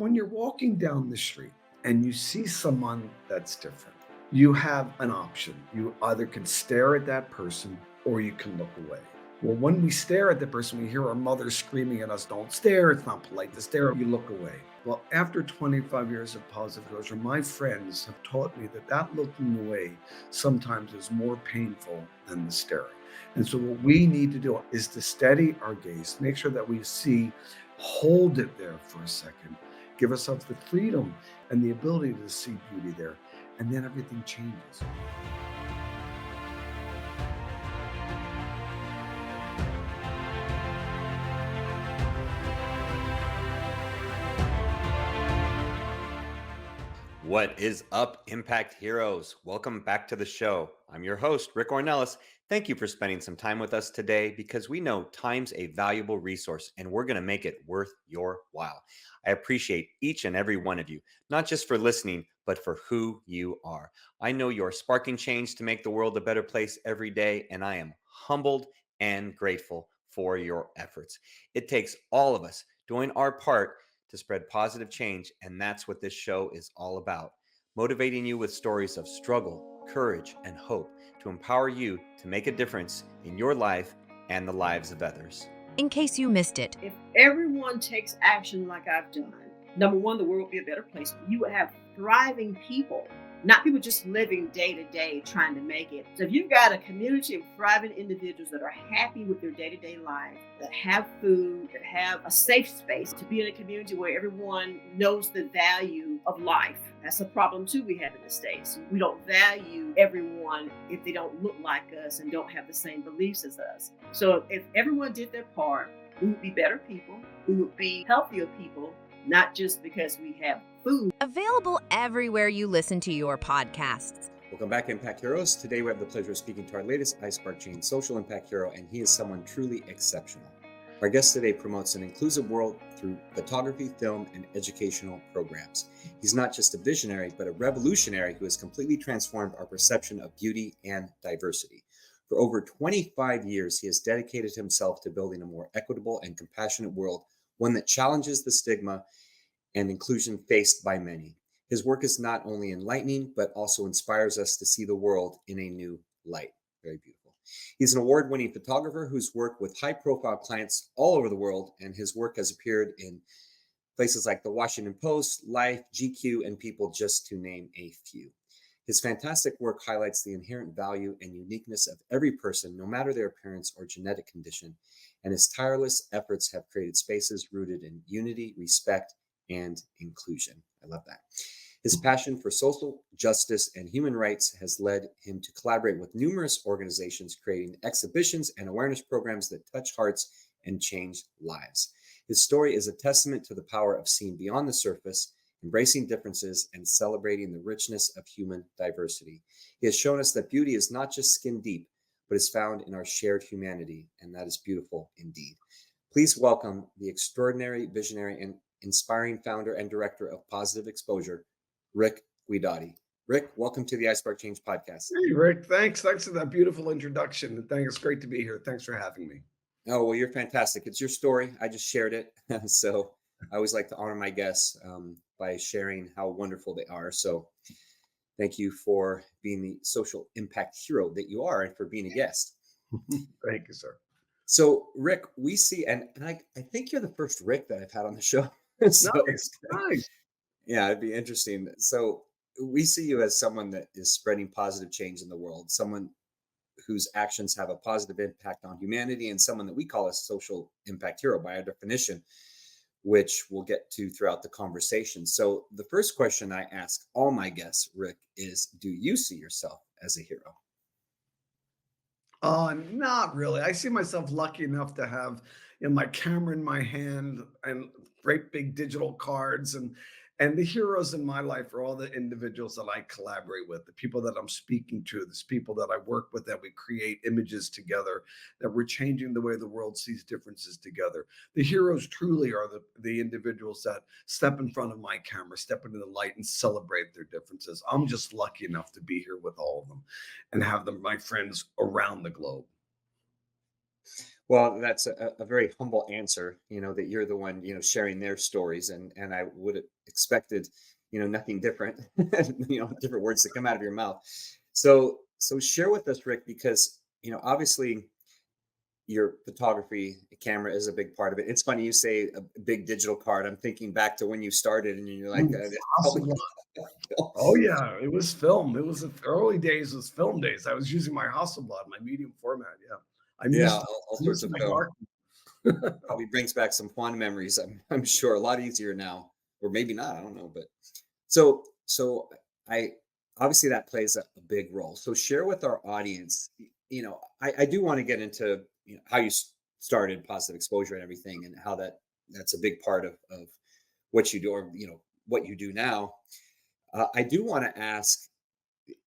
when you're walking down the street and you see someone that's different, you have an option. You either can stare at that person or you can look away. Well, when we stare at the person, we hear our mother screaming at us, don't stare. It's not polite to stare. You look away. Well, after 25 years of positive exposure, my friends have taught me that looking away sometimes is more painful than the staring. And so what we need to do is to steady our gaze, make sure that we see, hold it there for a second, give ourselves the freedom and the ability to see beauty there. And then everything changes. What is up, Impact Heroes? Welcome back to the show. I'm your host, Rick Ornelas. Thank you for spending some time with us today because we know time's a valuable resource and we're going to make it worth your while. I appreciate each and every one of you, not just for listening, but for who you are. I know you're sparking change to make the world a better place every day, and I am humbled and grateful for your efforts. It takes all of us doing our part to spread positive change, and that's what this show is all about. Motivating you with stories of struggle, courage, and hope to empower you to make a difference in your life and the lives of others. In case you missed it, If everyone takes action like I've done, number one, the world would be a better place. You would have thriving people, not people just living day to day trying to make it. So if you've got a community of thriving individuals that are happy with their day to day life, that have food, that have a safe space to be in a community where everyone knows the value of life. That's a problem too we have in the States. We don't value everyone if they don't look like us and don't have the same beliefs as us. So if everyone did their part, we would be better people, we would be healthier people, not just because we have food. available everywhere you listen to your podcasts. Welcome back, Impact Heroes. Today we have the pleasure of speaking to our latest iSpark Chain social impact hero, and he is someone truly exceptional. Our guest today promotes an inclusive world through photography, film, and educational programs. He's not just a visionary, but a revolutionary who has completely transformed our perception of beauty and diversity. For over 25 years, he has dedicated himself to building a more equitable and compassionate world, one that challenges the stigma and inclusion faced by many. His work is not only enlightening, but also inspires us to see the world in a new light. Very beautiful. He's an award-winning photographer who's worked with high-profile clients all over the world, and his work has appeared in places like the Washington Post, Life, GQ, and People, just to name a few. His fantastic work highlights the inherent value and uniqueness of every person, no matter their appearance or genetic condition, and his tireless efforts have created spaces rooted in unity, respect, and inclusion. I love that. His passion for social justice and human rights has led him to collaborate with numerous organizations, creating exhibitions and awareness programs that touch hearts and change lives. His story is a testament to the power of seeing beyond the surface, embracing differences, and celebrating the richness of human diversity. He has shown us that beauty is not just skin deep, but is found in our shared humanity, and that is beautiful indeed. Please welcome the extraordinary, visionary, and inspiring founder and director of Positive Exposure, Rick Guidotti. Rick, welcome to the iSpark Change podcast. Hey, Rick, thanks. Thanks for that beautiful introduction. And thanks. It's great to be here. Thanks for having me. Oh, well, you're fantastic. It's your story. I just shared it. So I always like to honor my guests by sharing how wonderful they are. So thank you for being the social impact hero that you are and for being a guest. Thank you, sir. So, Rick, we see, and I think you're the first Rick that I've had on the show. So, Nice. yeah, it'd be interesting. So we see you as someone that is spreading positive change in the world, someone whose actions have a positive impact on humanity, and someone that we call a social impact hero by our definition, which we'll get to throughout the conversation. So the first question I ask all my guests, Rick, is, do you see yourself as a hero? Not really. I see myself lucky enough to have, my camera in my hand and great big digital cards, and the heroes in my life are all the individuals that I collaborate with, the people that I'm speaking to, the people that I work with, that we create images together, that we're changing the way the world sees differences together. The heroes truly are the individuals that step in front of my camera, step into the light and celebrate their differences. I'm just lucky enough to be here with all of them and have them, my friends around the globe. Well, that's a very humble answer, that you're the one, sharing their stories. And I would have expected, nothing different, different words to come out of your mouth. So share with us, Rick, because, obviously your photography camera is a big part of it. It's funny you say a big digital card. I'm thinking back to when you started and you're like, Mm, that's probably Hasselblad. Oh yeah, it was film. It was the early days was film days. I was using my Hasselblad, my medium format. Yeah, I yeah, missed all sorts missed of my film. dark. Probably brings back some fond memories. I'm sure a lot easier now, or maybe not. I don't know, but so I obviously that plays a big role. So share with our audience. I do want to get into how you started positive exposure and everything, and how that's a big part of what you do, or what you do now. I do want to ask,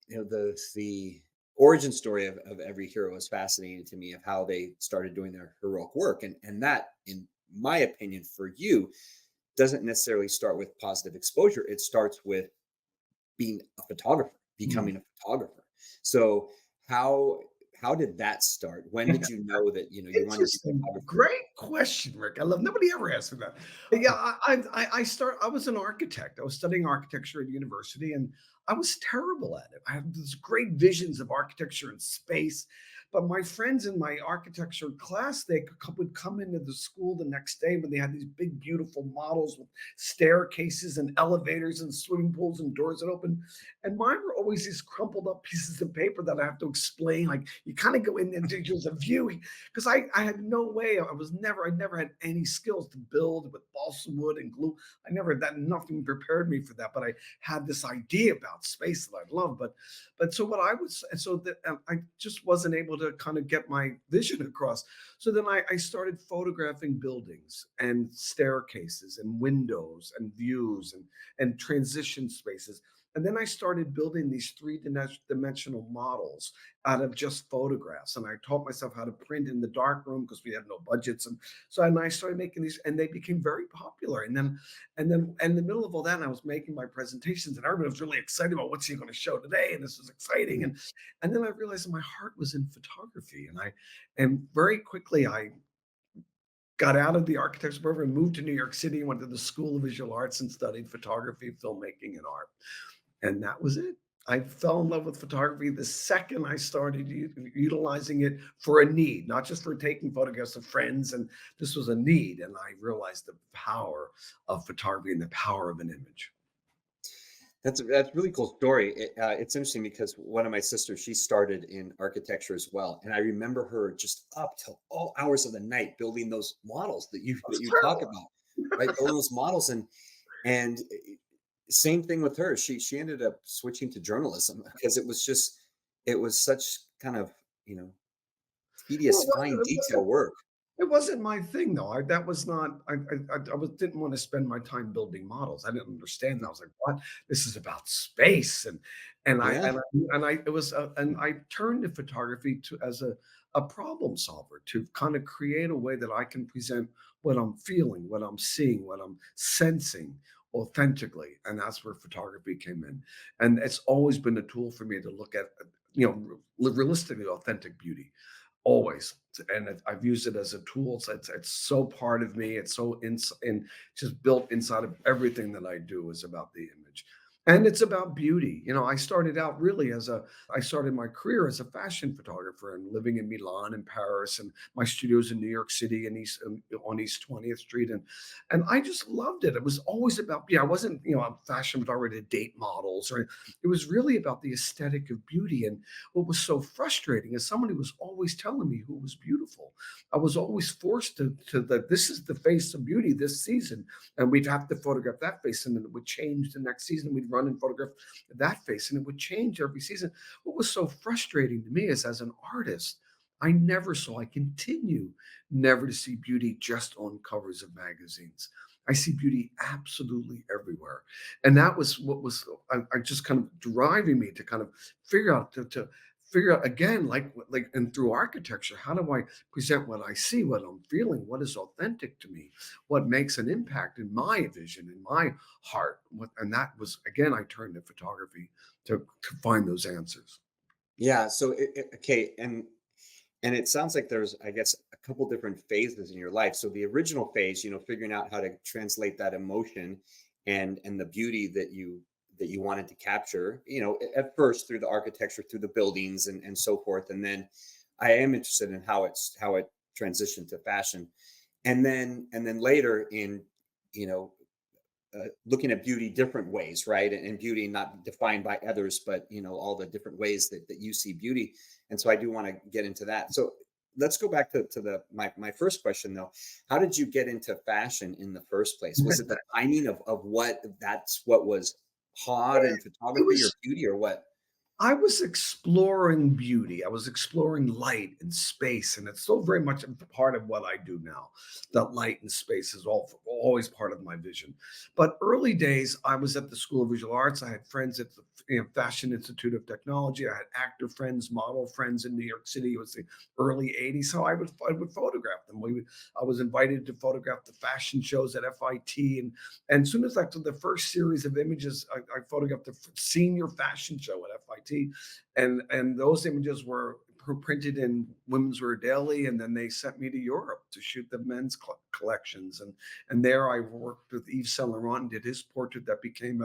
the origin story of every hero is fascinating to me, of how they started doing their heroic work, and that, in my opinion, for you, doesn't necessarily start with positive exposure. It starts with being a photographer, Mm. becoming a photographer. So how how did that start? When did you know that you wanted to be a Interesting. photographer? Great question, Rick. I love nobody ever asked me that. Yeah, I was an architect. I was studying architecture at university and I was terrible at it. I had these great visions of architecture and space, but my friends in my architecture class, would come into the school the next day when they had these big, beautiful models with staircases and elevators and swimming pools and doors that open. And mine were always these crumpled up pieces of paper that I have to explain. Like you kind of go in there and there's a view because I had no way. I never had any skills to build with balsa wood and glue. I never that nothing prepared me for that. But I had this idea about space that I love. But so what I was so that I just wasn't able to kind of get my vision across. So then I started photographing buildings and staircases and windows and views and transition spaces. And then I started building these three dimensional models out of just photographs. And I taught myself how to print in the dark room because we had no budgets. And I started making these, and they became very popular. And then in the middle of all that, I was making my presentations, and everybody was really excited about what's he going to show today, and this was exciting. And then I realized that my heart was in photography, and very quickly I got out of the architecture program, moved to New York City, went to the School of Visual Arts, and studied photography, filmmaking, and art. And that was it. I fell in love with photography the second I started utilizing it for a need, not just for taking photographs of friends. And this was a need. And I realized the power of photography and the power of an image. That's a really cool story. It's interesting because one of my sisters, she started in architecture as well, and I remember her just up till all hours of the night building those models that you It that was you talk terrible. about, right? Building those models, and same thing with her. She ended up switching to journalism because it was such kind of Well, tedious, fine detail work. it wasn't my thing though. That was not. Didn't want to spend my time building models. I didn't understand that. I was like, "What? This is about space." And I Yeah, and I and I it was and I turned to photography to as a problem solver to kind of create a way that I can present what I'm feeling, what I'm seeing, what I'm sensing authentically. And that's where photography came in. And it's always been a tool for me to look at, realistically authentic beauty always. And I've used it as a tool. So it's so part of me. It's so in just built inside of everything that I do is about the image. And it's about beauty. I started out really I started my career as a fashion photographer and living in Milan and Paris, and my studios in New York City and on East 20th Street, and I just loved it. It was always about, I wasn't, a fashion photographer to date models, or it was really about the aesthetic of beauty. And what was so frustrating is somebody was always telling me who was beautiful. I was always forced to that this is the face of beauty this season, and we'd have to photograph that face, and then it would change the next season. We'd run and photograph that face, and it would change every season. What was so frustrating to me is, as an artist, I continue never to see beauty just on covers of magazines. I see beauty absolutely everywhere. And that was what was I just kind of driving me to kind of figure out to figure out again, like and through architecture, how do I present what I see, what I'm feeling, what is authentic to me, what makes an impact in my vision, in my heart. And that was again, I turned to photography to find those answers. yeah. So okay, and And it sounds like there's, I guess, a couple different phases in your life. So the original phase, figuring out how to translate that emotion and the beauty that you wanted to capture, at first through the architecture, through the buildings and so forth. And then I am interested in how it transitioned to fashion. And then later in, you know, looking at beauty different ways, right? And beauty not defined by others, but all the different ways that you see beauty. And so I do want to get into that. So let's go back to the my first question though. How did you get into fashion in the first place? Was it the timing of what that's what was hot in It photography or was beauty or what? I was exploring beauty. I was exploring light and space, and it's still very much a part of what I do now. That light and space is always part of my vision. But early days, I was at the School of Visual Arts. I had friends at the Fashion Institute of Technology. I had actor friends, model friends in New York City. It was the early '80s, so I would photograph them. I was invited to photograph the fashion shows at FIT, and as soon as I took the first series of images, I photographed the senior fashion show at FIT, and those images were printed in Women's Wear Daily, and then they sent me to Europe to shoot the men's collections, and there I worked with Yves Saint Laurent, did his portrait that became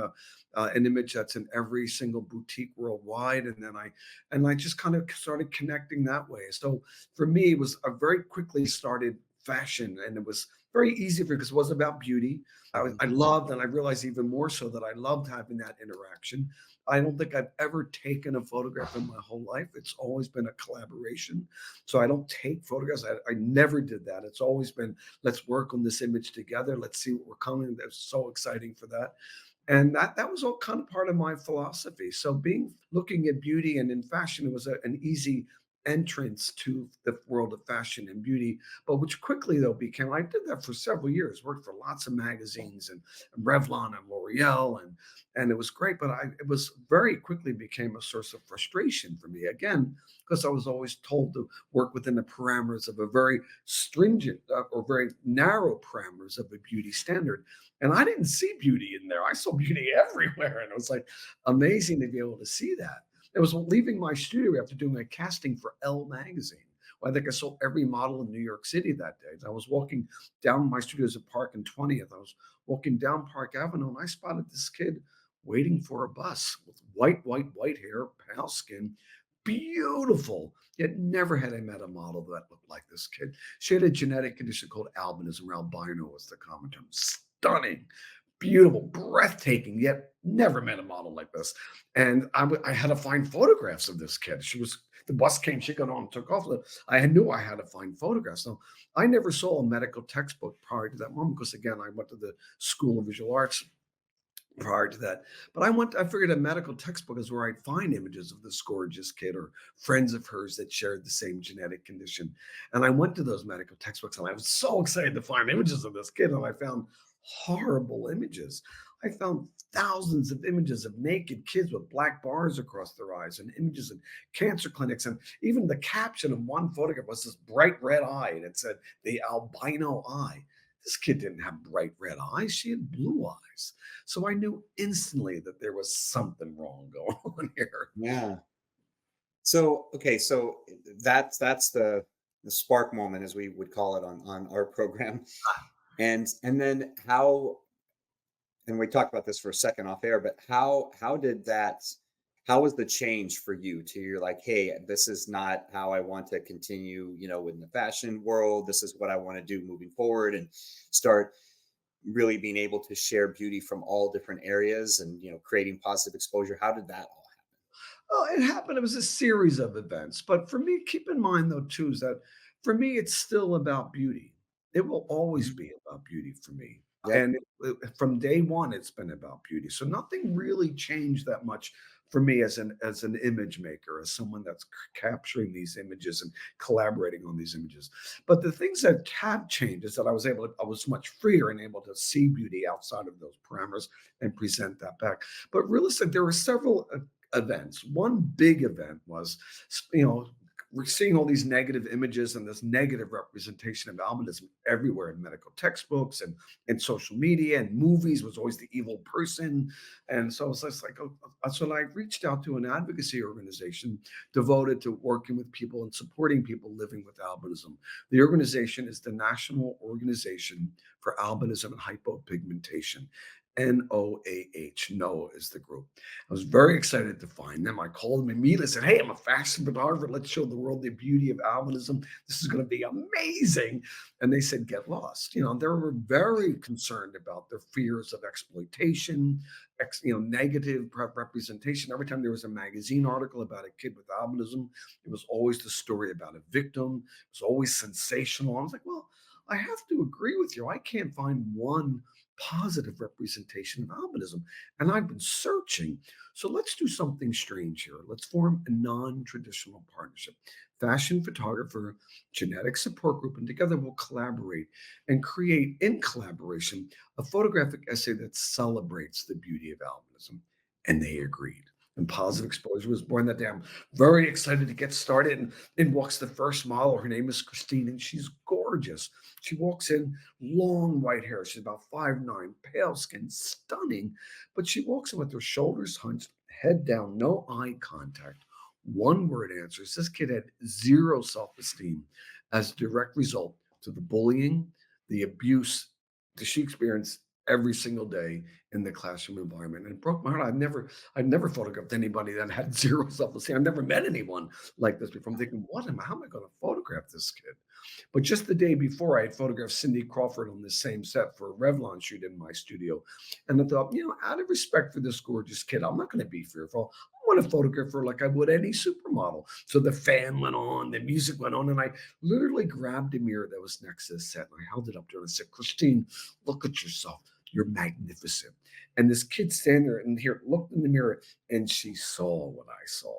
an image that's in every single boutique worldwide, and I just kind of started connecting that way. So for me, it was I very quickly started fashion, and it was very easy for because it was about beauty. I Mhm. loved, and I realized even more so that I loved having that interaction. I don't think I've ever taken a photograph in my whole life. It's always been a collaboration. So I don't take photographs. I never did that. It's always been, let's work on this image together. Let's see what we're coming. That's so exciting for that. And that was all kind of part of my philosophy. So being looking at beauty and in fashion, it was an easy entrance to the world of fashion and beauty, but which quickly though became I did that for several years, worked for lots of magazines and Revlon and L'Oreal and it was great, but it was very quickly became a source of frustration for me again because I was always told to work within the parameters of a very stringent or very narrow parameters of a beauty standard, and I didn't see beauty in there. I saw beauty everywhere, and it was like amazing to be able to see that. It was leaving my studio after doing a casting for Elle magazine. Well, I think I saw every model in New York City that day. I was walking down my studios at Park and 20th. I was walking down Park Avenue and I spotted this kid waiting for a bus with white hair, pale skin, beautiful. Yet never had I met a model that looked like this kid. She had a genetic condition called albinism, or albino was the common term. Stunning, beautiful, breathtaking, yet never met a model like this. And I had to find photographs of this kid. The bus came, she got on, took off. I knew I had to find photographs. So I never saw a medical textbook prior to that moment because, again, I went to the School of Visual Arts prior to that. But I figured a medical textbook is where I'd find images of this gorgeous kid or friends of hers that shared the same genetic condition. And I went to those medical textbooks and I was so excited to find images of this kid. And I found horrible images. I found thousands of images of naked kids with black bars across their eyes and images in cancer clinics. And even the caption of one photograph was this bright red eye. And it said, the albino eye. This kid didn't have bright red eyes. She had blue eyes. So I knew instantly that there was something wrong going on here. Yeah. So okay, so that's the spark moment, as we would call it on our program. And then how, and we talked about this for a second off air, but how did that, how was the change for you to you're like, hey, this is not how I want to continue, in the fashion world. This is what I want to do moving forward and start really being able to share beauty from all different areas and creating positive exposure. How did that all Well, it happened. It was a series of events. But for me, keep in mind, though, too, is that for me, it's still about beauty. It will always happen? be about beauty for me. Yep. And from day one, it's been about beauty. So nothing really changed that much for me as an image maker, as someone that's capturing these images and collaborating on these images. But the things that have changed is that I was much freer and able to see beauty outside of those parameters and present that back. But realistically, there were several events. One big event was, you know, we're seeing all these negative images and this negative representation of albinism everywhere in medical textbooks and social media and movies was always the evil person. And so it's just like, oh, so I reached out to an advocacy organization devoted to working with people and supporting people living with albinism. The organization is the National Organization for Albinism and Hypopigmentation. NOAH. NOAH is the group. I was very excited to find them. I called them immediately, said, "Hey, I'm a fashion photographer. Let's show the world the beauty of albinism. This is going to be amazing." And they said, "Get lost." They were very concerned about their fears of exploitation, negative representation. Every time there was a magazine article about a kid with albinism, it was always the story about a victim. It was always sensational. I was like, well, I have to agree with you. I can't find one positive representation of albinism. And I've been searching. So let's do something strange here. Let's form a non traditional partnership. Fashion photographer, genetic support group, and together we'll collaborate and create in collaboration a photographic essay that celebrates the beauty of albinism. And they agreed. And Positive Exposure was born that day. I'm very excited to get started. And in walks the first model. Her name is Christine, and she's gorgeous. She walks in, long white hair. She's about 5'9", pale skin, stunning. But she walks in with her shoulders hunched, head down, no eye contact. One word answers. This kid had zero self-esteem as a direct result to the bullying, the abuse that she experienced every single day in the classroom environment. And it broke my heart. I've never photographed anybody that had zero self-esteem. I've never met anyone like this before. I'm thinking, how am I going to photograph this kid? But just the day before, I had photographed Cindy Crawford on the same set for a Revlon shoot in my studio. And I thought, out of respect for this gorgeous kid, I'm not going to be fearful. I want to photograph her like I would any supermodel. So the fan went on, the music went on, and I literally grabbed a mirror that was next to the set and I held it up to her and I said, "Christine, look at yourself. You're magnificent." And this kid standing there and here looked in the mirror and she saw what I saw.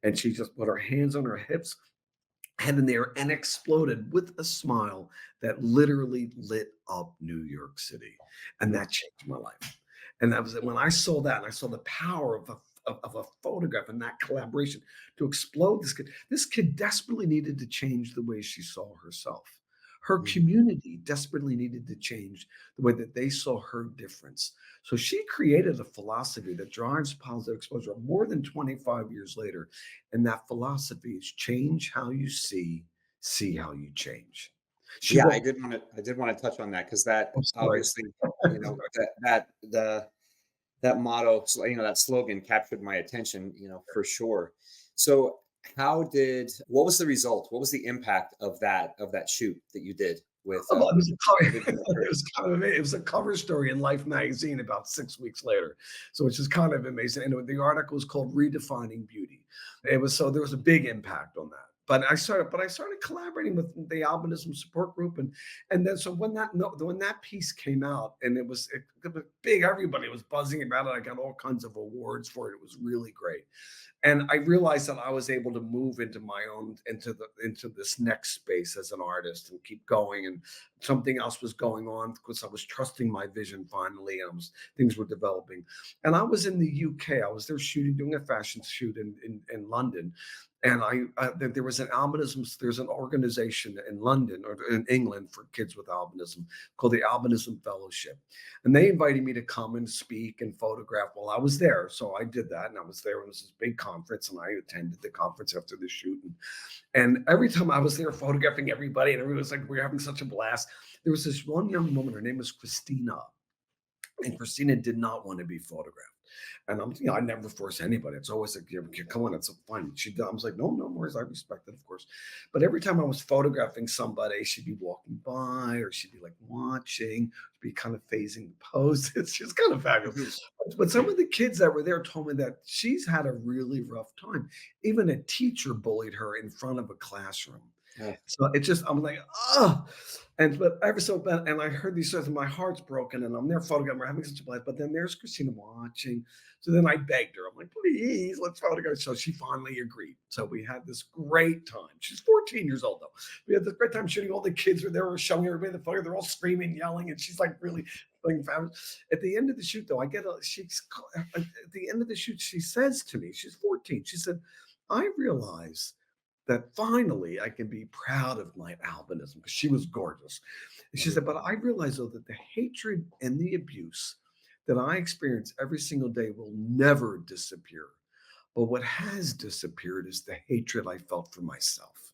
And she just put her hands on her hips, head in there, and exploded with a smile that literally lit up New York City. And that changed my life. And that was it. When I saw that, and I saw the power of a photograph and that collaboration to explode this kid. This kid desperately needed to change the way she saw herself. Her community desperately needed to change the way that they saw her difference. So she created a philosophy that drives positive exposure more than 25 years later. And that philosophy is change how you see how you change. She Yeah, won't. I did want to touch on that because that I'm sorry. obviously, that motto, that slogan captured my attention, for sure. So what was the result? What was the impact of that shoot that you did Well, it was a with cover, the it was kind of it was a cover story in Life magazine about 6 weeks later, so which is kind of amazing. And the article was called "Redefining Beauty." It was so there was a big impact on that. But I started collaborating with the albinism support group, and then so when that piece came out and it was big, everybody was buzzing about it. I got all kinds of awards for it. It was really great. And I realized that I was able to move into my own into this next space as an artist and keep going. And something else was going on because I was trusting my vision finally, and things were developing. And I was in the UK. I was there doing a fashion shoot in London. And there was there's an organization in London or in England for kids with albinism called the Albinism Fellowship. And they invited me to come and speak and photograph while I was there. So I did that. And I was there. It was this big conference. And I attended the conference after the shoot. And every time I was there photographing everybody, and everyone was like, we're having such a blast. There was this one young woman, her name was Christina. And Christina did not want to be photographed. And I never force anybody. It's always like, come on, it's fine. I was like, no, no worries. I respect it, of course. But every time I was photographing somebody, she'd be walking by or she'd be like watching, be kind of phasing the poses. She's kind of fabulous. But some of the kids that were there told me that she's had a really rough time. Even a teacher bullied her in front of a classroom. Yeah. So it just, I'm like, oh, but ever so bad. And I heard these stories, and my heart's broken, and I'm there photographing, we're having such a blast. But then there's Christina watching. So then I begged her, I'm like, please, let's photograph. So she finally agreed. So we had this great time. She's 14 years old, though. We had this great time shooting. All the kids were there, showing everybody the photo. They're all screaming, yelling, and she's like really feeling fabulous. At the end of the shoot, though, at the end of the shoot, she says to me, she's 14, she said, I realize that finally I can be proud of my albinism because she was gorgeous. And she Mhm. said, but I realize though that the hatred and the abuse that I experience every single day will never disappear. But what has disappeared is the hatred I felt for myself.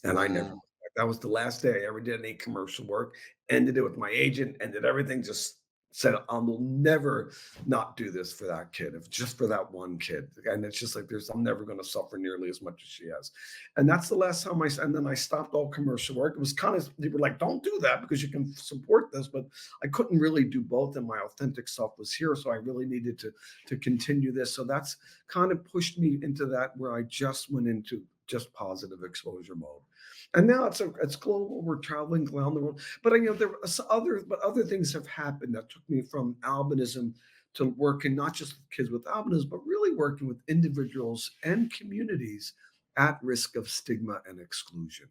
And I never Wow. looked back. That was the last day I ever did any commercial work. Ended it with my agent, ended everything, just said, I will never not do this for that kid, if just for that one kid. And it's just like I'm never going to suffer nearly as much as she has. And that's the last time and then I stopped all commercial work. It was kind of, they were like, don't do that because you can support this. But I couldn't really do both. And my authentic self was here. So I really needed to continue this. So that's kind of pushed me into that where I just went into just positive exposure mode. And now it's global. We're traveling around the world, but there were other things have happened that took me from albinism to working not just with kids with albinism, but really working with individuals and communities at risk of stigma and exclusion.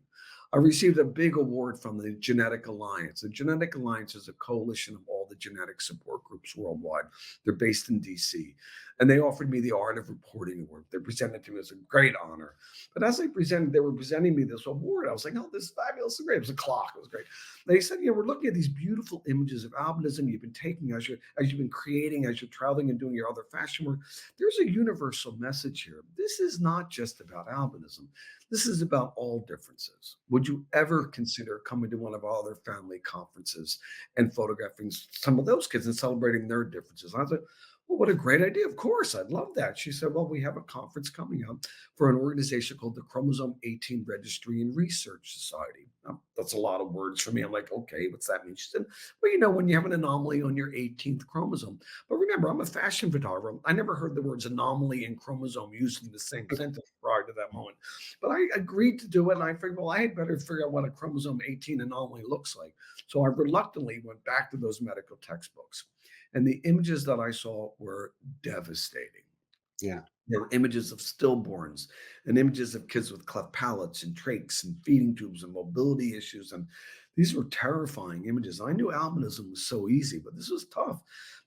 I received a big award from the Genetic Alliance. The Genetic Alliance is a coalition of all the genetic support groups worldwide. They're based in DC. And they offered me the Art of Reporting Award. They presented it to me as a great honor. But as they were presenting me this award, I was like, oh, this is fabulous. Great. It was a clock. It was great. They said, we're looking at these beautiful images of albinism you've been taking as you've been creating, as you're traveling and doing your other fashion work. There's a universal message here. This is not just about albinism. This is about all differences. Would you ever consider coming to one of our other family conferences and photographing some of those kids and celebrating their differences? I was like, well, what a great idea. Of course, I'd love that. She said, well, we have a conference coming up for an organization called the Chromosome 18 Registry and Research Society. That's a lot of words for me. I'm like, okay, what's that mean? She said, well, when you have an anomaly on your 18th chromosome. But remember, I'm a fashion photographer. I never heard the words anomaly and chromosome used in the same sentence prior to that moment. But I agreed to do it. And I figured, well, I had better figure out what a chromosome 18 anomaly looks like. So I reluctantly went back to those medical textbooks. And the images that I saw were devastating. Yeah. There were images of stillborns and images of kids with cleft palates and trachs and feeding tubes and mobility issues. And these were terrifying images. I knew albinism was so easy, but this was tough.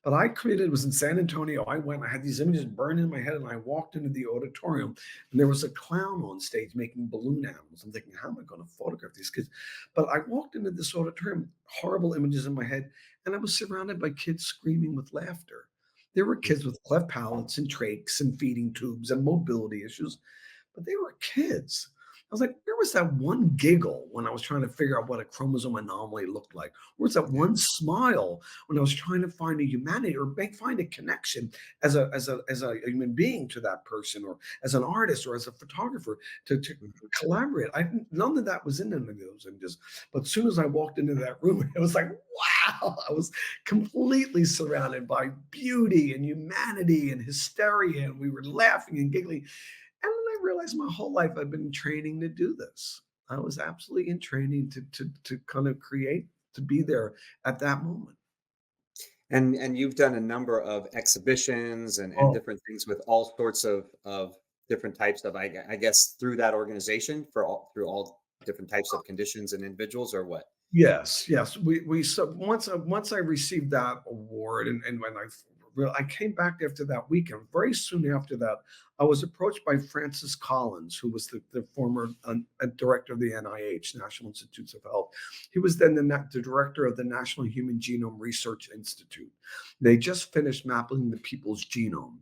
But it was in San Antonio. I had these images burned in my head, and I walked into the auditorium, and there was a clown on stage making balloon animals. I'm thinking, how am I going to photograph these kids? But I walked into this auditorium, horrible images in my head, and I was surrounded by kids screaming with laughter. There were kids with cleft palates and trachs and feeding tubes and mobility issues, but they were kids. I was like, where was that one giggle when I was trying to figure out what a chromosome anomaly looked like? Where's that Yeah. one smile when I was trying to find a humanity or find a connection as a human being to that person, or as an artist or as a photographer to Mhm. collaborate? None of that was in any of those images. But as soon as I walked into that room, it was like, wow, I was completely surrounded by beauty and humanity and hysteria. And we were laughing and giggling. And then I realized my whole life I've been training to do this. I was absolutely in training to kind of create, to be there at that moment. And you've done a number of exhibitions and Oh, different things with all sorts of different types of I guess through that organization for all different types of conditions and individuals or what? yes, yes. We so once I received that award, and when I came back after that weekend, very soon after that, I was approached by Francis Collins, who was the former director of the NIH, National Institutes of Health. He was then the director of the National Human Genome Research Institute. They just finished mapping the people's genome.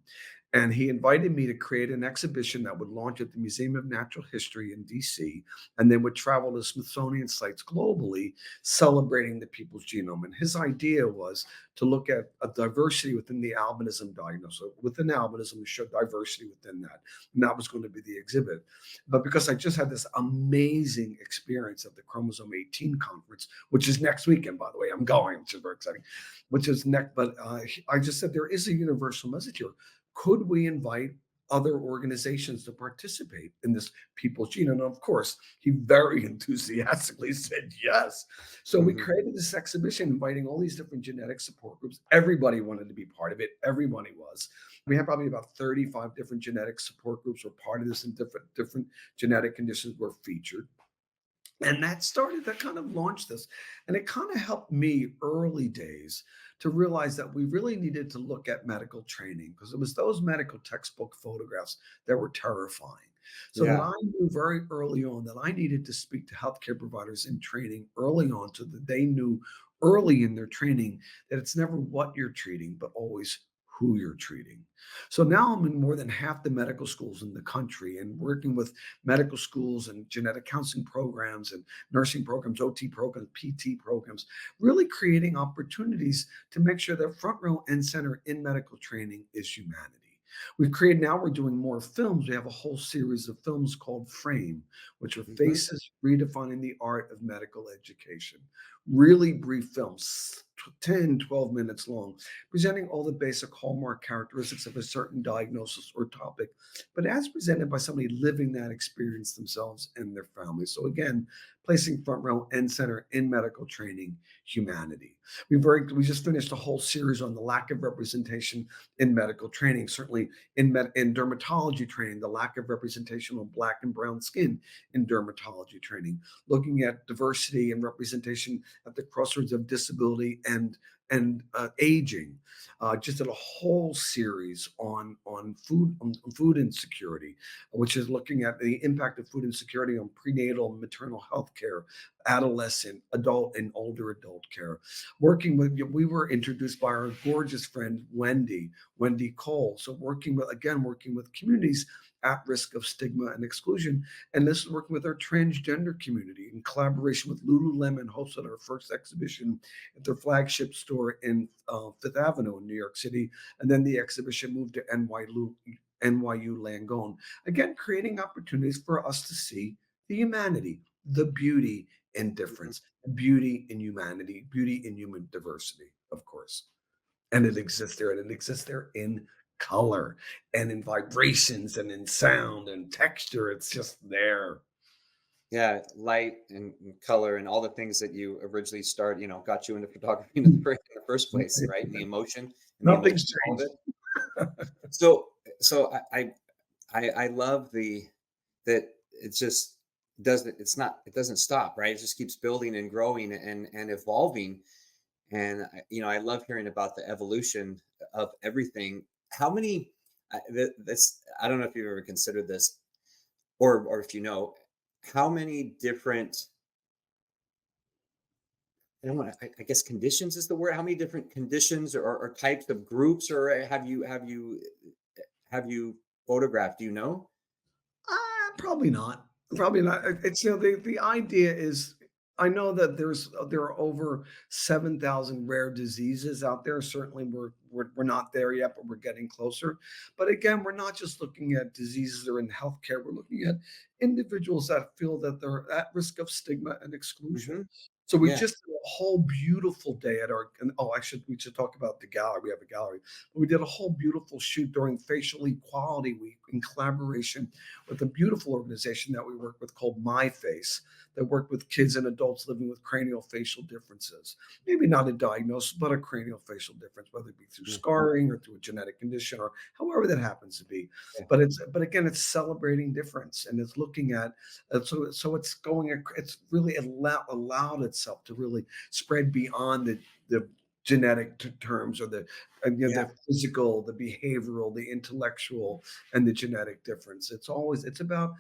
And he invited me to create an exhibition that would launch at the Museum of Natural History in DC, and then would travel to Smithsonian sites globally celebrating the people's genome. And his idea was to look at a diversity within the albinism diagnosis, within albinism, to show diversity within that. And that was going to be the exhibit. But because I just had this amazing experience at the Chromosome 18 conference, which is next weekend, by the way, I'm going, which is very exciting, which is next. But I just said there is a universal message here. Could we invite other organizations to participate in this people's genome? And of course, he very enthusiastically said yes. So we Mhm. created this exhibition inviting all these different genetic support groups. Everybody wanted to be part of it. Everybody was. We had probably about 35 different genetic support groups were part of this, and different genetic conditions were featured. And that kind of launched this. And it kind of helped me early days to realize that we really needed to look at medical training, because it was those medical textbook photographs that were terrifying. So that Yeah. I knew very early on that I needed to speak to healthcare providers in training early on so that they knew early in their training that it's never what you're treating, but always who you're treating. So now I'm in more than half the medical schools in the country and working with medical schools and genetic counseling programs and nursing programs, OT programs, PT programs, really creating opportunities to make sure that front row and center in medical training is humanity. We've created now, we're doing more films. We have a whole series of films called Frame, which are Hmm. faces redefining the art of medical education. Really brief films, 10, 12 minutes long, presenting all the basic hallmark characteristics of a certain diagnosis or topic, but as presented by somebody living that experience themselves and their families. So again, placing front row and center in medical training, humanity. We just finished a whole series on the lack of representation in medical training, certainly in dermatology training, the lack of representation of black and brown skin in dermatology training, looking at diversity and representation at the crossroads of disability and aging. Just did a whole series on food insecurity, which is looking at the impact of food insecurity on prenatal and maternal health care, adolescent, adult, and older adult care. We were introduced by our gorgeous friend Wendy Cole. So working with communities at risk of stigma and exclusion. And this is working with our transgender community in collaboration with Lululemon, hosted our first exhibition at their flagship store in Fifth Avenue in New York City. And then the exhibition moved to NYU Langone. Again, creating opportunities for us to see the humanity, the beauty in Hmm. difference, beauty in humanity, beauty in human diversity, of course. And it exists there, and it exists there in color and in vibrations and in sound and texture. It's just there. Yeah, light and color and all the things that you originally got you into photography in the first place, right? And the emotion and the Nothing's emotion, all of changed. it. So, so I love that it's just it doesn't stop, right? It just keeps building and growing and evolving. And I love hearing about the evolution of everything. How many? This I don't know if you've ever considered this, or if you know, how many different I don't want I guess conditions is the word. How many different conditions or types of groups or have you photographed? Do you know? Probably not. Probably not. It's the idea is I know that there are over 7,000 rare diseases out there. Certainly, we're not there yet, but we're getting closer. But again, we're not just looking at diseases that are in healthcare. We're looking at individuals that feel that they're at risk of stigma and exclusion. Hmm. So we Yeah. just did a whole beautiful day at our and oh, actually we should talk about the gallery. We have a gallery. But we did a whole beautiful shoot during Facial Equality Week in collaboration with a beautiful organization that we work with called My Face, that work with kids and adults living with cranial facial differences. Maybe not a diagnosis, but a cranial facial difference, whether it be through Hmm. scarring or through a genetic condition or however that happens to be. Yeah. But again, it's celebrating difference and it's looking at so it's it's really allowed itself to really spread beyond the genetic terms or Yeah. the physical, the behavioral, the intellectual, and the genetic difference. It's about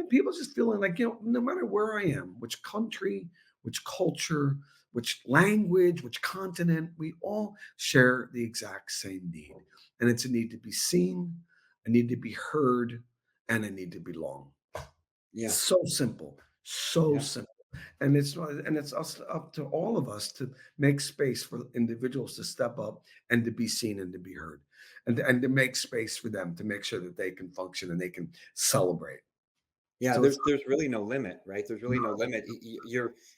people just feeling like no matter where I am, which country, which culture, which language, which continent, we all share the exact same need, and it's a need to be seen, a need to be heard, and a need to belong. Yeah. So simple, so Yeah. simple. And it's us up to all of us to make space for individuals to step up and to be seen and to be heard, and to make space for them to make sure that they can function and they can celebrate. Yeah, So it's there's really no limit, right? There's really no not limit.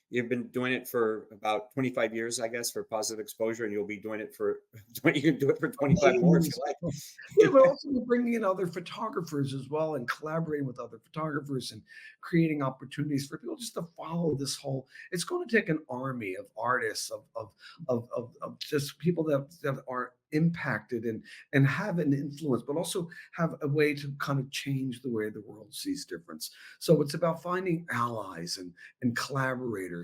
You've been doing it for about 25 years, I guess, for positive exposure, and you'll be doing it for 20, you can do it for 25 more if amazing. Yeah, you but like. also we're bringing in other photographers as well and collaborating with other photographers and creating opportunities for people just to follow this whole. It's going to take an army of artists of just people that are impacted and have an influence, but also have a way to kind of change the way the world sees difference. So it's about finding allies and collaborators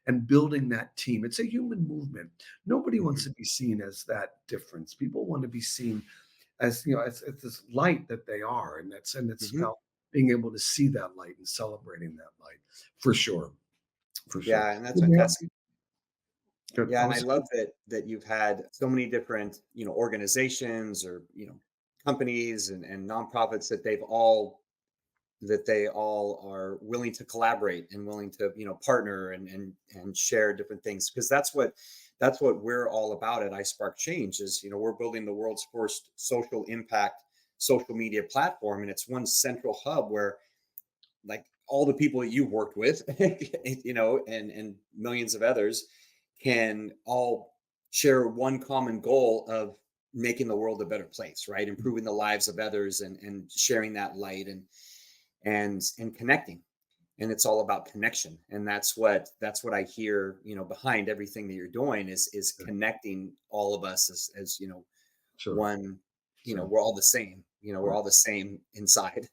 and building that team. It's a human movement. Nobody wants Mhm, to be seen as that difference. People want to be seen as as this light that they are, and it's mhm. about being able to see that light and celebrating that light, for sure, for sure. Yeah, and that's Let me ask fantastic. you. Good. Yeah, I and I was. love that you've had so many different, organizations or, companies and nonprofits that they all are willing to collaborate and willing to, partner and share different things, because that's what we're all about at iSpark Change. Is, we're building the world's first social impact social media platform, and it's one central hub where, like, all the people that you've worked with, and millions of others can all share one common goal of making the world a better place, right? Improving the lives of others and sharing that light and connecting. And it's all about connection. And that's what I hear, behind everything that you're doing is Yeah, connecting all of us as sure, one, sure. we're all the same, we're Right. all the same inside.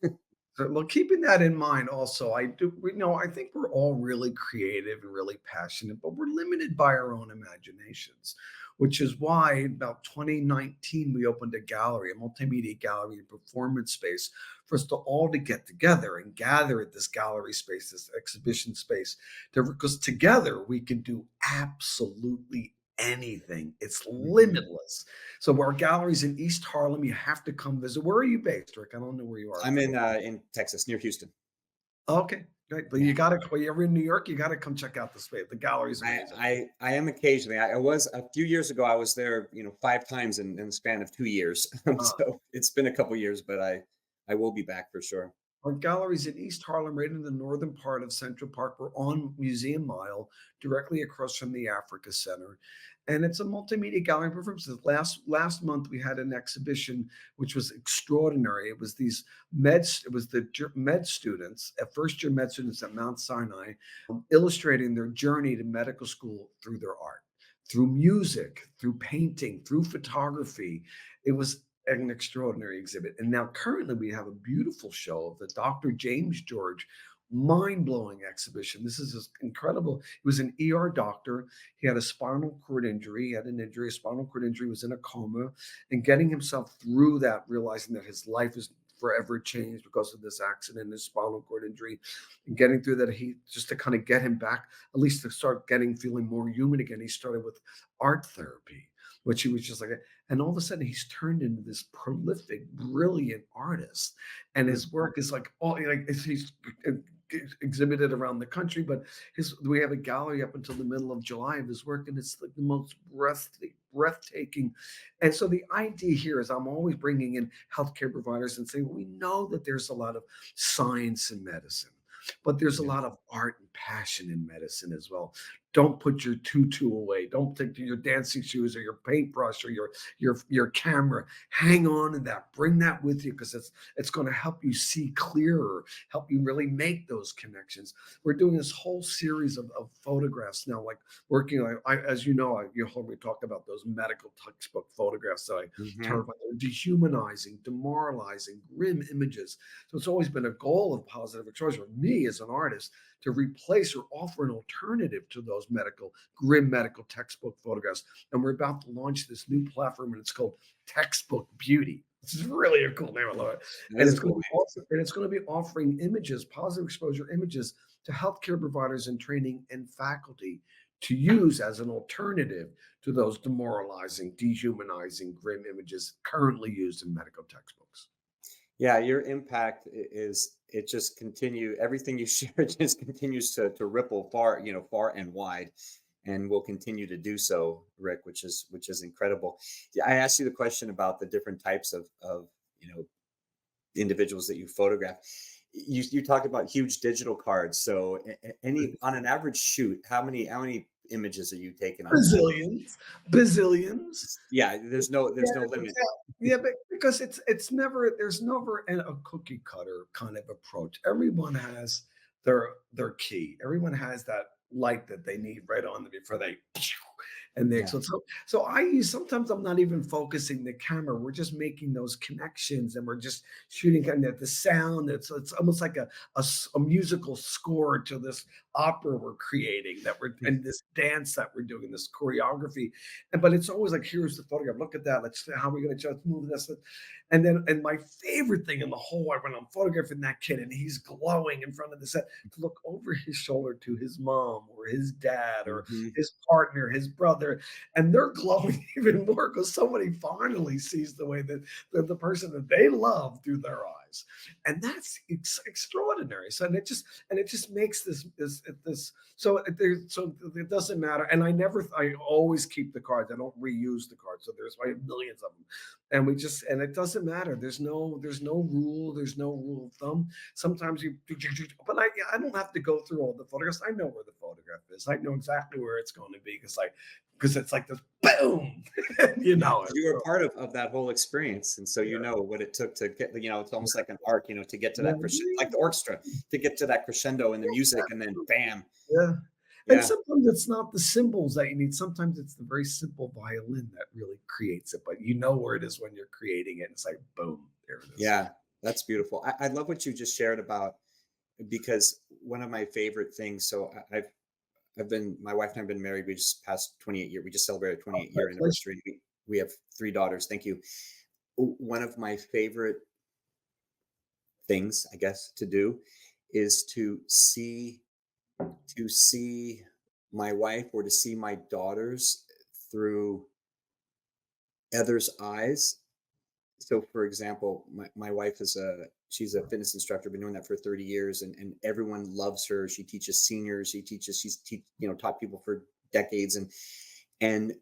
So, well, keeping that in mind, also, I think we're all really creative and really passionate, but we're limited by our own imaginations, which is why about 2019 we opened a gallery, a multimedia gallery and performance space for us to all to get together and gather at this gallery space, this exhibition space, because together we can do absolutely anything. It's Mhm. limitless. So our galleries in East Harlem, you have to come visit. Where are you based, Rick? I don't know where you are. I'm in Texas, near Houston. Okay, great. But Yeah. you gotta when you're in New York, you gotta come check out the space. The gallery is I amazing. I I am occasionally. I was a few years ago. I was there, 5 times in the span of 2 years. Uh, So it's been a couple years, but I will be back for sure. our galleries in East Harlem, right in the northern part of Central Park. We're on Museum Mile, directly across from the Africa Center. And it's a multimedia gallery performance. Last month we had an exhibition which was extraordinary. It was med students, first year med students at Mount Sinai, illustrating their journey to medical school through their art, through music, through painting, through photography. It was an extraordinary exhibit. And now, currently, we have a beautiful show of the Dr. James George mind blowing exhibition. This is just incredible. He was an ER doctor. He had a spinal cord injury. He had an injury, a spinal cord injury, was in a coma, and getting himself through that, realizing that his life is forever changed because of this accident, his spinal cord injury, and getting through that, he just to kind of get him back, at least to start feeling more human again. He started with art therapy, which he was just like, and all of a sudden he's turned into this prolific, brilliant artist, and Mm. his work is like all like he's exhibited around the country. But his we have a gallery up until the middle of July of his work, and it's like the most breathtaking. And so the idea here is I'm always bringing in healthcare providers and saying we know that there's a lot of science in medicine, but there's a Yeah. lot of art and passion in medicine as well. Don't put your tutu away. Don't take your dancing shoes or your paintbrush or your camera. Hang on to that. Bring that with you because it's going to help you see clearer, help you really make those connections. We're doing this whole series of photographs now, like working on, as you know, you heard me talk about those medical textbook photographs that I Hmm. talk about. They're dehumanizing, demoralizing, grim images. So it's always been a goal of positive exposure for me as an artist to replace or offer an alternative to those grim medical textbook photographs. And we're about to launch this new platform, and it's called Textbook Beauty. This is really a cool name. I love it. That And is a it's going cool to be name. also, and it's going to be offering images, positive exposure images to healthcare providers in training and faculty to use as an alternative to those demoralizing, dehumanizing, grim images currently used in medical textbooks. Yeah, your impact is it just continue everything you share just continues to ripple far, far and wide, and will continue to do so, Rick, which is incredible. Yeah, I asked you the question about the different types of individuals that you photograph. You talked about huge digital cards. So any on an average shoot, how many images are you taking on that? Bazillions, bazillions. Yeah, Yeah, there's no limit. yeah, but because it's never there's never a cookie cutter kind of approach. Everyone has their key. Everyone has that light that they need right on them before they and they Yeah. so I use sometimes I'm not even focusing the camera. We're just making those connections, and we're just shooting kind of the sound. It's almost like a musical score to this opera we're creating that we're and this dance that we're doing, this choreography. And but it's always like, here's the photograph. Look at that. Let's how are we going to just move this? And my favorite thing in the whole world when I'm photographing that kid and he's glowing in front of the set, to look over his shoulder to his mom or his dad or Mhm. his partner, his brother, and they're glowing even more because somebody finally sees the way that the person that they love through their eyes, and that's extraordinary. So and it just makes this so so it doesn't matter. And I always keep the cards. I don't reuse the cards. So I have millions of them, and and it doesn't matter. There's no rule of thumb. Sometimes but I don't have to go through all the photographs. I know where the photograph is. I know exactly where it's going to be because it's like this boom, you Yeah, know 'cause it. you were So, part of that whole experience, and so you yeah, know what it took to get, it's yeah, almost like an arc, to get to yeah, that like the orchestra, to get to that crescendo in the music, and then yeah. bam. Yeah. And Yeah, sometimes it's not the cymbals that you need. Sometimes it's the very simple violin that really creates it, but you know where it is when you're creating it. It's like, boom, there it is. yeah, that's beautiful. I love what you just shared about, because one of my favorite things, so I've been my wife and I've been married. We just passed 28 year. We just celebrated Oh, 28-year congratulations. anniversary. We have three daughters. Thank you. One of my favorite things, I guess, to do is to see my wife or to see my daughters through others' eyes. So for example, my wife she's a fitness instructor, been doing that for 30 years, and everyone loves her. She teaches seniors, taught people for decades, and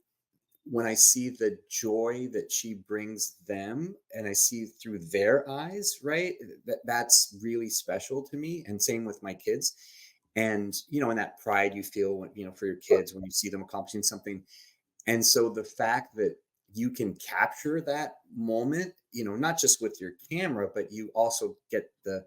when I see the joy that she brings them and I see through their eyes, right? That's really special to me. And same with my kids. And and that pride you feel when, for your kids when you see them accomplishing something. And so the fact that you can capture that moment, not just with your camera, but you also get the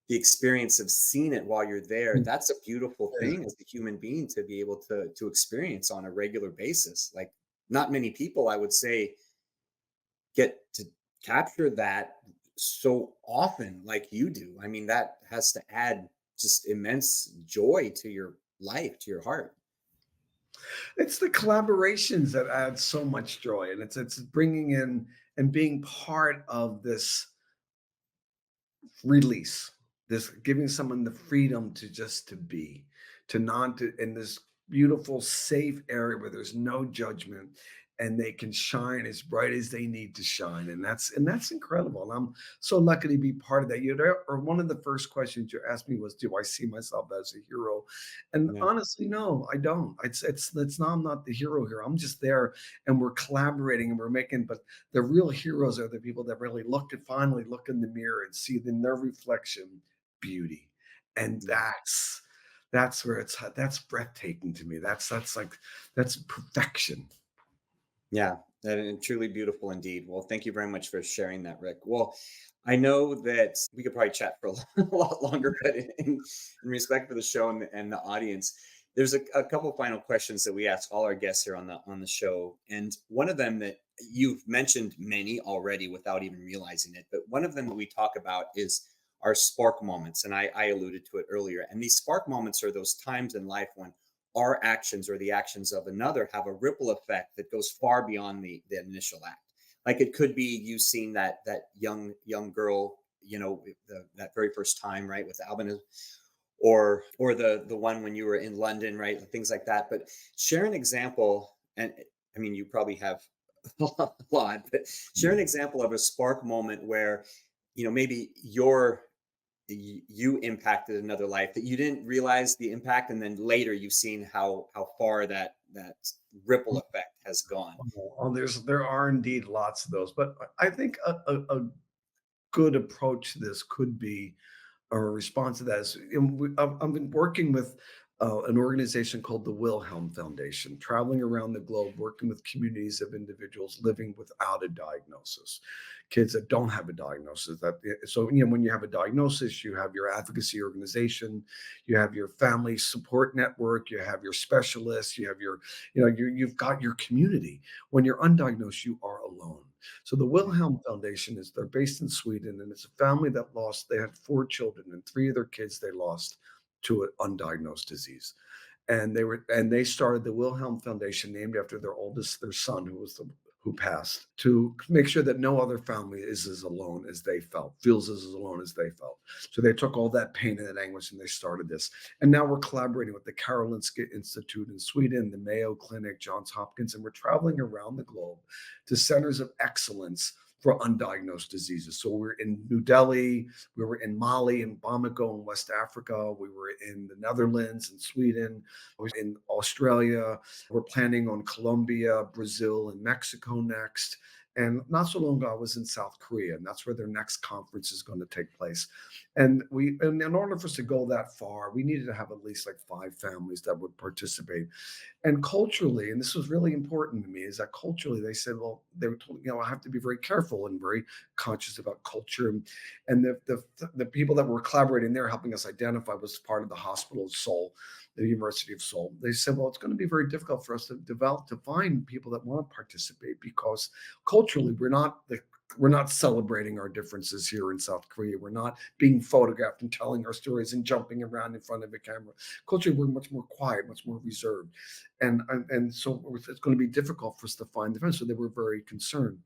experience of seeing it while you're there. That's a beautiful Yeah. thing as a human being to be able to experience on a regular basis. Like, not many people, I would say, get to capture that so often like you do. I mean, that has to add just immense joy to your life, to your heart. It's the collaborations that add so much joy, and it's bringing in and being part of this release, this giving someone the freedom to just to be, to not to in this beautiful safe area where there's no judgment, and they can shine as bright as they need to shine, and that's incredible, and I'm so lucky to be part of that. You know, or one of the first questions you asked me was, do I see myself as a hero? And Yeah. honestly, no, I don't. It's not, I'm not the hero here. I'm just there, and we're collaborating and we're making, but the real heroes are the people that really finally look in the mirror and see in their reflection beauty. And Yeah. that's where that's breathtaking to me. That's like that's perfection. Yeah, and truly beautiful indeed. Well, thank you very much for sharing that, Rick. Well, I know that we could probably chat for a a lot longer, but in respect for the show and the audience, there's a couple final questions that we ask all our guests here on the show, and one of them that you've mentioned many already without even realizing it, but one of them that we talk about is our spark moments, and I alluded to it earlier. And these spark moments are those times in life when our actions or the actions of another have a ripple effect that goes far beyond the initial act. Like, it could be you seeing that young girl, that very first time, right, with albinism, or the one when you were in London, right, things like that. But share an example, and I mean, you probably have a lot, but share an example of a spark moment where maybe you impacted another life that you didn't realize the impact, and then later you've seen how far that ripple effect has gone. Oh, there are indeed lots of those, but I think a good approach to this could be or response to that is, I've been working with an organization called the Wilhelm Foundation, traveling around the globe, working with communities of individuals living without a diagnosis, kids that don't have a diagnosis. So when you have a diagnosis, you have your advocacy organization, you have your family support network, you have your specialists, you have you've got your community. When you're undiagnosed, you are alone. So the Wilhelm Foundation they're based in Sweden, and it's a family that they had 4 children, and 3 of their kids they lost to an undiagnosed disease. And they started the Wilhelm Foundation, named after their son, who passed, to make sure that no other family is as alone as they felt, feels as alone as they felt. So they took all that pain and that anguish and they started this. And now we're collaborating with the Karolinska Institute in Sweden, the Mayo Clinic, Johns Hopkins, and we're traveling around the globe to centers of excellence for undiagnosed diseases. So we're in New Delhi, we were in Mali and Bamako in West Africa, we were in the Netherlands and Sweden, we were in Australia, we're planning on Colombia, Brazil, and Mexico next. And not so long ago, I was in South Korea, and that's where their next conference is going to take place. And in order for us to go that far, we needed to have at least like 5 families that would participate. And culturally, and this was really important to me, is that culturally they said, well, they were told, I have to be very careful and very conscious about culture. And the people that were collaborating there, helping us identify, was part of the Hospital of Seoul, the University of Seoul. They said, well, it's going to be very difficult for us to find people that want to participate, because culturally we're not celebrating our differences here in South Korea. We're not being photographed and telling our stories and jumping around in front of a camera. Culturally, we're much more quiet, much more reserved. And so it's going to be difficult for us to find the friends. So they were very concerned.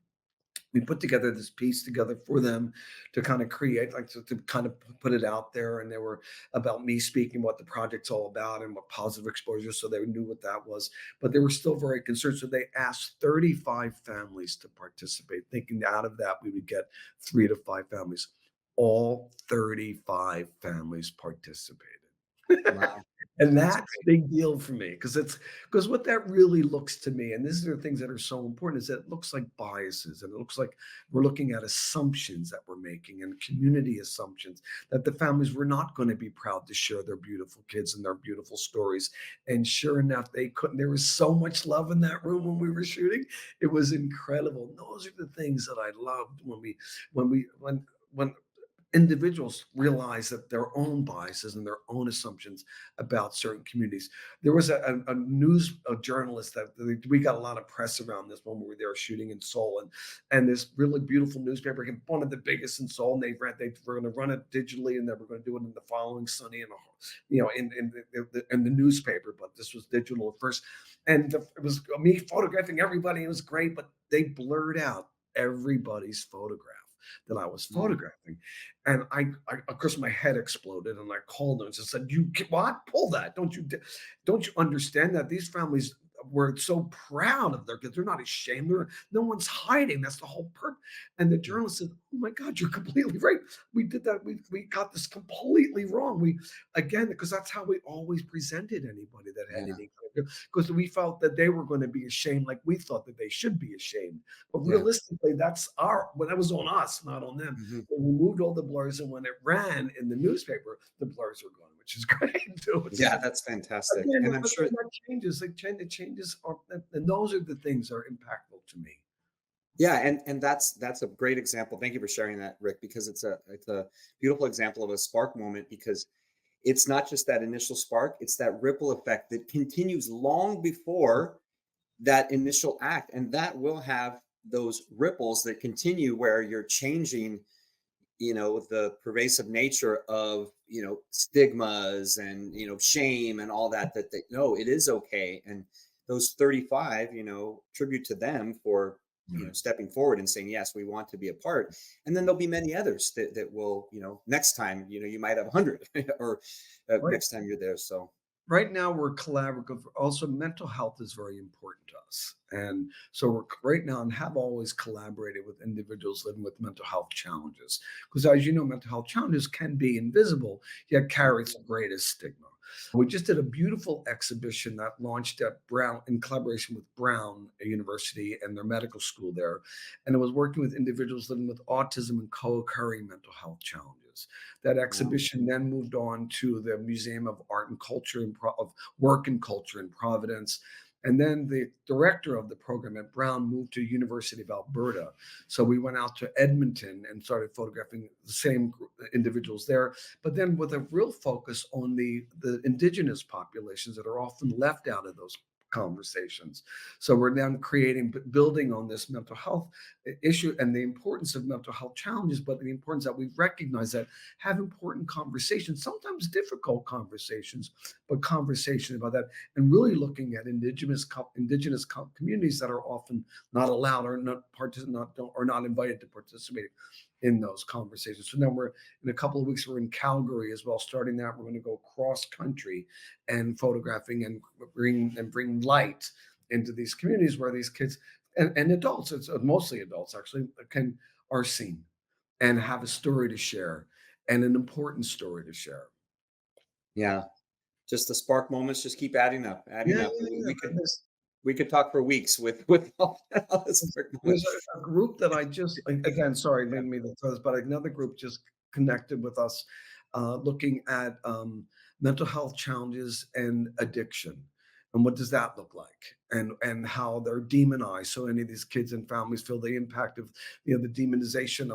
We put together this piece together for them to kind of create, like to kind of put it out there. And they were about me speaking what the project's all about and what positive exposure. So they knew what that was, but they were still very concerned. So they asked 35 families to participate, thinking out of that we would get 3 to 5 families. All 35 families participated. Wow, And that's that's a great. big deal for me, because what that really looks to me, and these are the things that are so important, is that it looks like biases, and it looks like we're looking at assumptions that we're making, and community assumptions that the families were not going to be proud to share their beautiful kids and their beautiful stories. And sure enough, they couldn't. There was so much love in that room when we were shooting. It was incredible. And those are the things that I loved when individuals realize that their own biases and their own assumptions about certain communities. There was a journalist that we got a lot of press around this when we were there shooting in Seoul, and this really beautiful newspaper, one of the biggest in Seoul, and they were going to run it digitally, and they were going to do it in the following Sunday, and in the newspaper, but this was digital at first, and it was me photographing everybody. It was great, but they blurred out everybody's photograph that I was Mm, photographing. And of course, my head exploded, and I called them and just said, "You what? Pull that! Don't you understand that these families were so proud of their kids? They're not ashamed. No one's hiding. That's the whole purpose." And the mm, journalist said, "Oh my God, you're completely right. We did that. We got this completely wrong. We again because that's how we always presented anybody that had yeah, any because we felt that they were going to be ashamed, like we thought that they should be ashamed. But yeah. realistically, that was on us, not on them. Mhm. They removed all the blurs, and when it ran in the newspaper, the blurs were gone, which is great too. It's Yeah, like that's fantastic. again, And I'm but sure, then that changes. It changes, and those are the things that are impactful to me. yeah, and that's a great example. Thank you for sharing that, Rick, because it's a beautiful example of a spark moment, because it's not just that initial spark, it's that ripple effect that continues long before that initial act. And that will have those ripples that continue where you're changing, the pervasive nature of, stigmas and, shame and all that, that they know it is okay. And those 35, tribute to them for, Right. stepping forward and saying, yes, we want to be a part. And then there'll be many others that will, next time, you might have 100 or Right. next time you're there. So, Right now we're collaborative. Also, mental health is very important to us, and so we're right now and have always collaborated with individuals living with mental health challenges. Because, as you know, mental health challenges can be invisible, yet carry the greatest stigma. We just did a beautiful exhibition that launched at Brown in collaboration with Brown University and their medical school there, and it was working with individuals living with autism and co-occurring mental health challenges. challenges. That Wow. exhibition then moved on to the Museum of Art and Culture of Work and Culture in Providence. And then the director of the program at Brown moved to University of Alberta. So we went out to Edmonton and started photographing the same individuals there, but then with a real focus on the indigenous populations that are often left out of those conversations. So we're now creating, building on this mental health issue and the importance of mental health challenges, but the importance that we recognize that have important conversations, sometimes difficult conversations, but conversation about that, and really looking at indigenous communities that are often not allowed or not invited to participate in those conversations. So now we're in a couple of weeks, we're in Calgary as well. Starting that, we're going to go cross country and photographing and bring light into these communities where these kids and adults, it's mostly adults actually, can are seen and have a story to share and an important story to share. Yeah. Just the spark moments just keep adding up, Yeah, adding up. yeah, yeah. We could talk for weeks with all the There's spark there's moments. a group that I just again, sorry, didn't mean to throw this, but another group just connected with us, looking at mental health challenges and addiction, and what does that look like, and how they're demonized. So any of these kids and families feel the impact of the demonization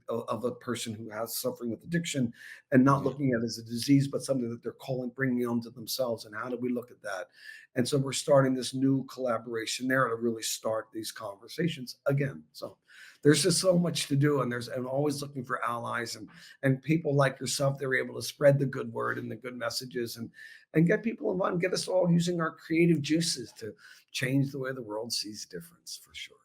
of a person who has suffering with addiction, and not Yeah. looking at it as a disease, but something that they're calling bringing onto themselves. And how do we look at that? And so we're starting this new collaboration there to really start these conversations again. So there's just so much to do, and I'm always looking for allies and people like yourself. They're able to spread the good word and the good messages and get people involved and get us all using our creative juices to change the way the world sees difference for sure.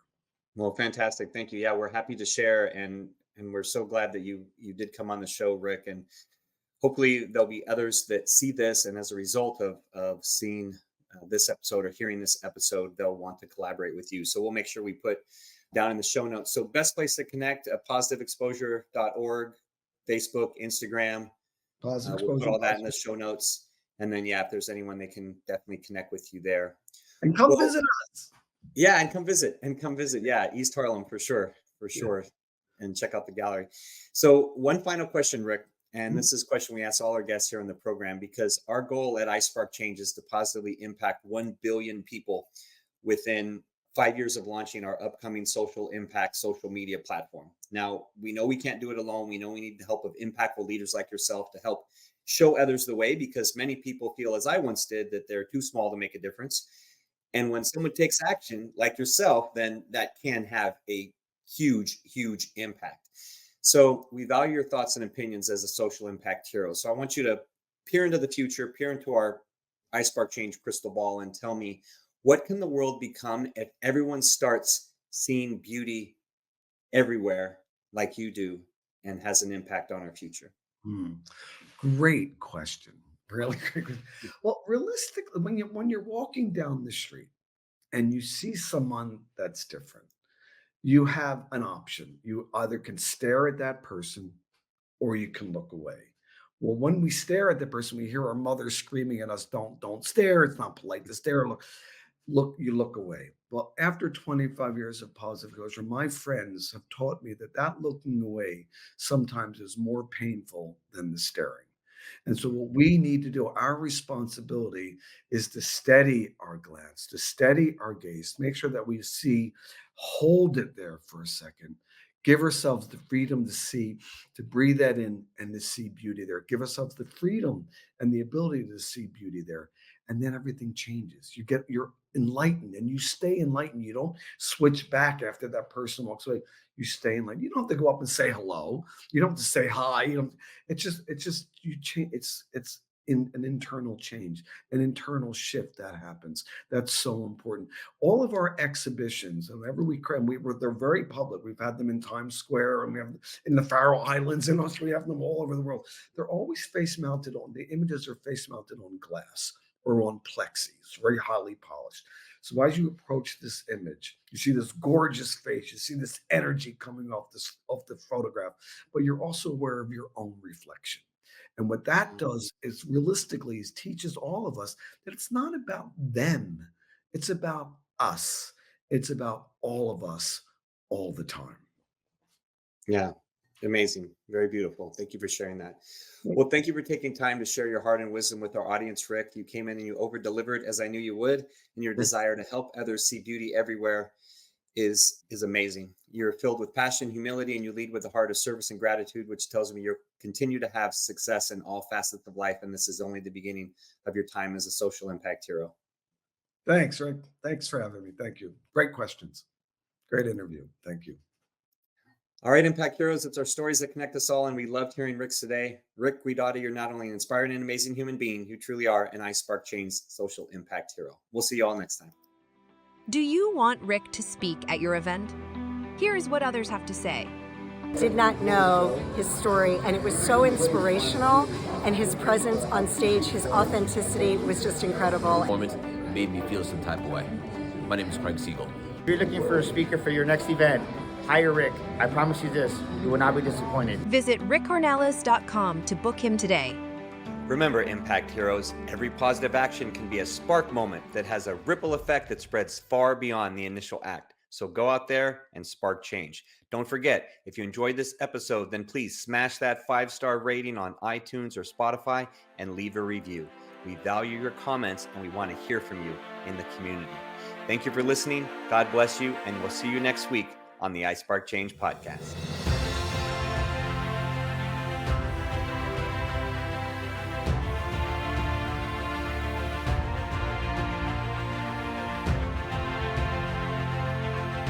Well, fantastic. Thank you. Yeah, we're happy to share and we're so glad that you did come on the show, Rick. And hopefully there'll be others that see this and as a result of seeing this episode or hearing this episode, they'll want to collaborate with you. So we'll make sure we put down in the show notes. So best place to connect, positiveexposure.org, Facebook, Instagram. Positive We'll put exposure, all that in the show notes. And then, yeah, if there's anyone, they can definitely connect with you there. and come Well, visit us. yeah, and come visit and come visit. Yeah, East Harlem for sure, for Yeah. sure. And check out the gallery. So, one final question, Rick, and Mhm. this is a question we ask all our guests here on the program because our goal at iSpark Change is to positively impact 1 billion people within 5 years of launching our upcoming social impact social media platform. Now, we know we can't do it alone. We know we need the help of impactful leaders like yourself to help show others the way because many people feel, as I once did, that they're too small to make a difference. And when someone takes action like yourself, then that can have a huge, huge impact. So we value your thoughts and opinions as a social impact hero. So I want you to peer into the future, peer into our iSpark Change crystal ball, and tell me what can the world become if everyone starts seeing beauty everywhere like you do and has an impact on our future? Hmm. Great question. Really great question. Well, realistically, when you're walking down the street and you see someone that's different, you have an option. You either can stare at that person or you can look away. Well, when we stare at the person, we hear our mother screaming at us, don't stare. It's not polite to stare. You look away. Well, after 25 years of positive exposure, my friends have taught me that looking away sometimes is more painful than the staring. And so, what we need to do, our responsibility is to steady our glance, to steady our gaze, make sure that we see, hold it there for a second, give ourselves the freedom to see, to breathe that in and to see beauty there. Give ourselves the freedom and the ability to see beauty there. And then everything changes. You're enlightened and you stay enlightened. You don't switch back after that person walks away. You stay enlightened. You don't have to go up and say hello. You don't have to say hi. You don't it's just you change. It's in an internal change, an internal shift that happens. That's so important. All of our exhibitions, and whenever they're very public. We've had them in Times Square, and we have in the Faroe Islands, and also we have them all over the world. They're always face mounted on. The images are face mounted on glass or on plexi. It's very highly polished. So as you approach this image, you see this gorgeous face, you see this energy coming off the photograph, but you're also aware of your own reflection. And what that does is realistically is teaches all of us that it's not about them. It's about us. It's about all of us all the time. Yeah. Amazing. Very beautiful. Thank you for sharing that. Well, thank you for taking time to share your heart and wisdom with our audience, Rick. You came in and you over delivered as I knew you would, and your desire to help others see beauty everywhere is amazing. You're filled with passion, humility, and you lead with a heart of service and gratitude, which tells me you continue to have success in all facets of life. And this is only the beginning of your time as a social impact hero. Thanks, Rick. Thanks for having me. Thank you. Great questions. Great interview. Thank you. All right, Impact Heroes, it's our stories that connect us all, and we loved hearing Rick's today. Rick Guidotti, you're not only an inspiring and amazing human being, you truly are an iSpark Chain's social impact hero. We'll see you all next time. Do you want Rick to speak at your event? Here's what others have to say. Did not know his story, and it was so inspirational, and his presence on stage, his authenticity was just incredible. Performance made me feel some type of way. My name is Craig Siegel. If you're looking for a speaker for your next event, hire Rick. I promise you this, you will not be disappointed. Visit rickcornelis.com to book him today. Remember, Impact Heroes, every positive action can be a spark moment that has a ripple effect that spreads far beyond the initial act. So go out there and spark change. Don't forget, if you enjoyed this episode, then please smash that 5-star rating on iTunes or Spotify and leave a review. We value your comments and we want to hear from you in the community. Thank you for listening. God bless you, and we'll see you next week on the iSpark Change podcast.